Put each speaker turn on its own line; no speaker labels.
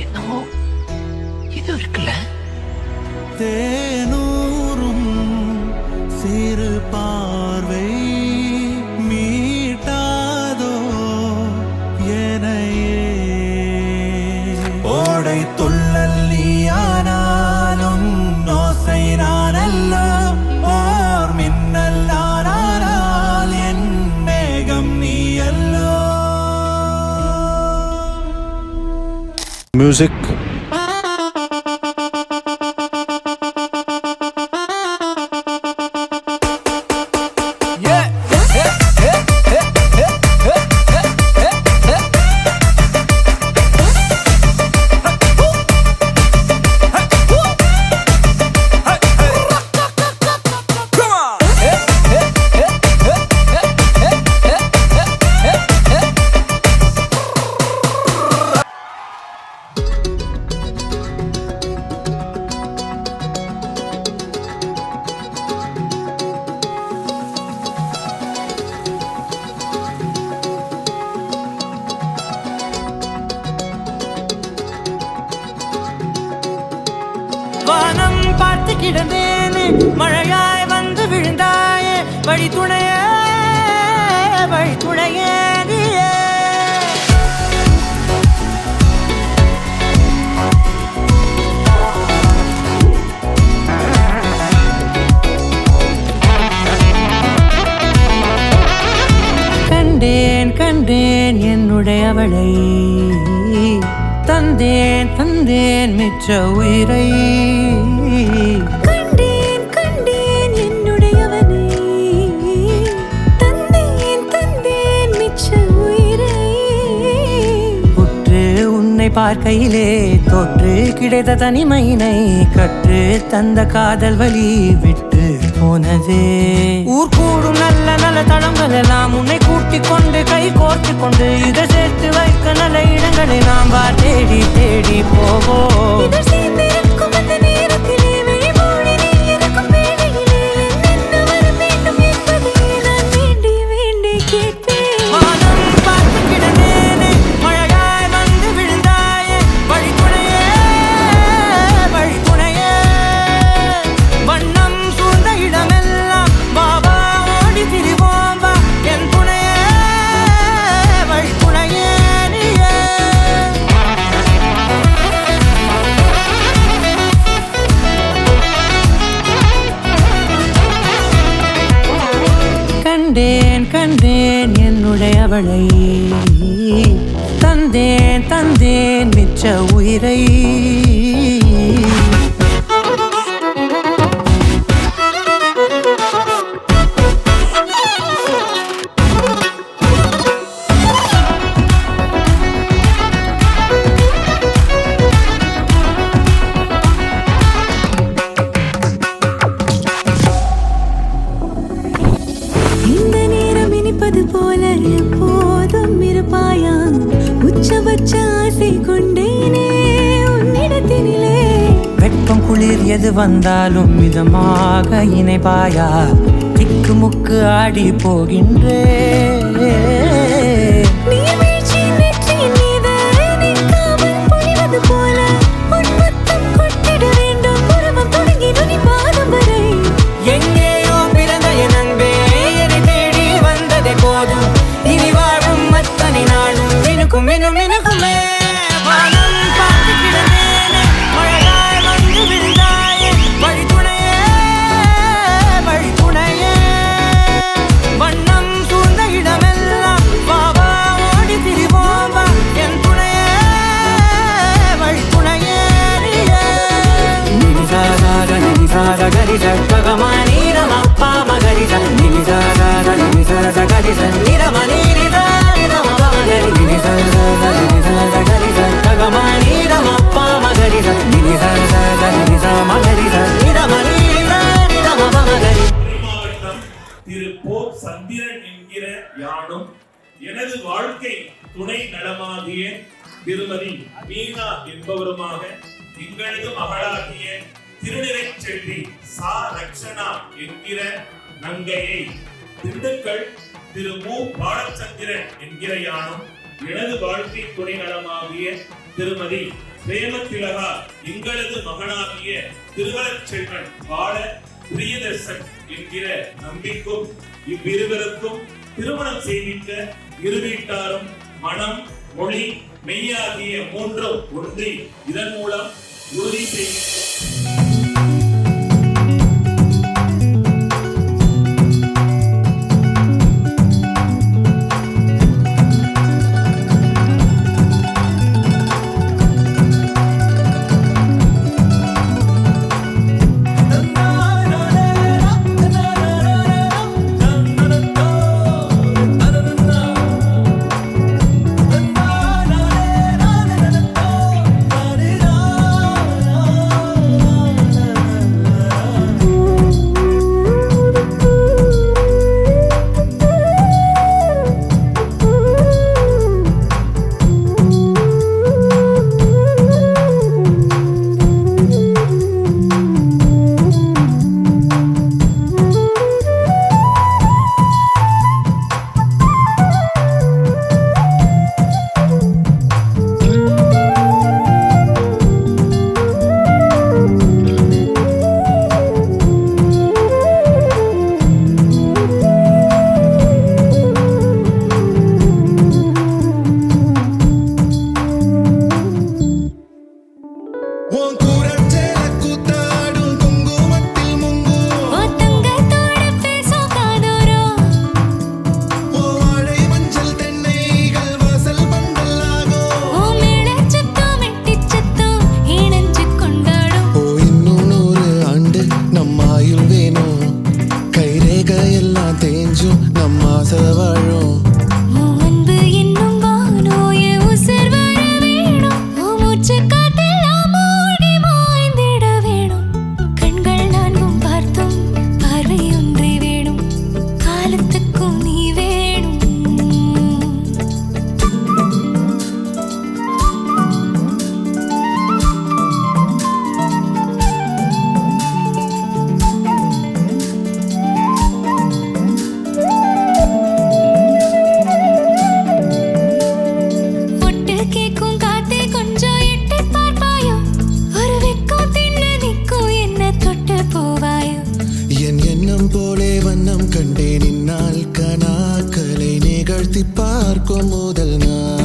என்னமோ இது இருக்குல்ல.
தேனூரும் சிறு பார்வை மீட்டாதோ எனையே. ஓடை துள்ளல்லியானாலும் நோசை நானல்ல. ஓர் மின்னல் நானால் என் மேகம் நீ அல்லோ.
Music.
வானம் பார்த்து கிடந்தேனே, மழையாய் வந்து விழுந்தாயே, வழி துணையே நீயே. கண்டேன் கண்டேன் என்னுடையவளை, தந்தேன் தந்தேன் மிச்ச உயிரை.
கண்டேன் கண்டேன் என்னுடையவனை, தந்தேன் தந்தேன் மிச்ச உயிரை.
உற்று உன்னை பார்க்கையிலே தொற்று கிடைத்த தனிமையினை கற்று தந்த காதல் வழி விட்டு போனதே. ஊர் கூடும் நல்ல நல்ல தளங்கள் எல்லாம் உன்னை கூட்டிக் கொண்டு கை கோர்த்து கொண்டு இதை சேர்த்து வைக்க நல்ல இடங்களை நாம் தேடி தேடி போவோம்.
இதழ் சேர்ந்திருக்கும் அந்த நேரத்திலே விழிமூடி நீ இருக்கும் வேளையிலே என்ன வர வேண்டும் என்பதை நான் வேண்டி வேண்டி கேட்பேன்.
வானம் பார்த்து கிடந்தேனே, மழையாய் வந்து விழுந்தாயே, வழி துணையே வண்ணம் சூழ்ந்த இடமெல்லாம் பாபா ஓடி திரிவோம் வா, என் துணையே வழி துணையே நீயே. கண்டேன் கண்டேன் என்னுடையவளை, தந்தேன் தந்தேன் மிச்ச உயிரை.
இந்த நேரம் இனிப்பது போல எப்போதும் இருப்பாயா, உச்சபட்ச ஆசை கொண்டேனே உன்னிடத்தினிலே.
வெப்பம் குளிர் எது வந்தாலும் மிதமாக இணைப்பாயா, திக்கு முக்கு ஆடி போகின்றே.
நீர்வீழ்ச்சியின் நெற்றியின் மீது நிற்காமல் பொழிவது போல உன் முத்தம் கொட்டிட வேண்டும், பருவம் தொடங்கி நுனி பாதம் வரை.
எங்கேயோ பிறந்த என் அன்பே, என்னை தேடி வந்ததே போதும், இனி வாழும் அத்தனை நாளும் மினுக்கும் மினும் மினுக்குமே. வானம் பார்த்து கிடந்தேனே, மழையாய் வந்து விழுந்தாயே, வழி துணையே வண்ணம் சூழ்ந்த இடமெல்லாம் பாபா ஓடி திரிவோம் வா, என் துணையே வழி துணையே நீயே. நினிசாக நினிசாக கரிச ககமானீரம் அப்பா மகரிச நினிசாக நினிசாக கரிச நிரமனீரித நிரமகரி நினிசாக நினிசாக கரிச ககமானீரம் அப்பா மகரிச நினிசாக நினிசா மகரிச நிரமனீரித நிரமகரி.
திரு போப் சந்திரன் என்கிற யானும் எனது வாழ்க்கை துணை நலமாகிய திருமதி மீனா என்பவருமாக எங்களது மகளாகிய திருநிறை செல்வி சா ரக்ஷனா என்கிற நங்கையை திண்டுக்கல் திரு மு பாலச்சந்திரன் என்கிற யானும் எனது வாழ்க்கை துணை நலமாகிய திருமதி பிரேமத்திலகா எங்களது மகனாகிய திருவரச் செல்வன் பால பிரியதர்சன் என்கிற நம்பிக்கும் இவ்விருவருக்கும் திருமணம் செய்விக்க இரு வீட்டாரும் மனம் மொழி மெய்யாகிய மூன்றும் ஒன்றி இதன் மூலம் உறுதி செய்கின்றோம்.
போலே வண்ணம் கண்டேன் இந்நாள் கனாக்களை நிகழ்த்தி பார்க்கும் முதல் நாள்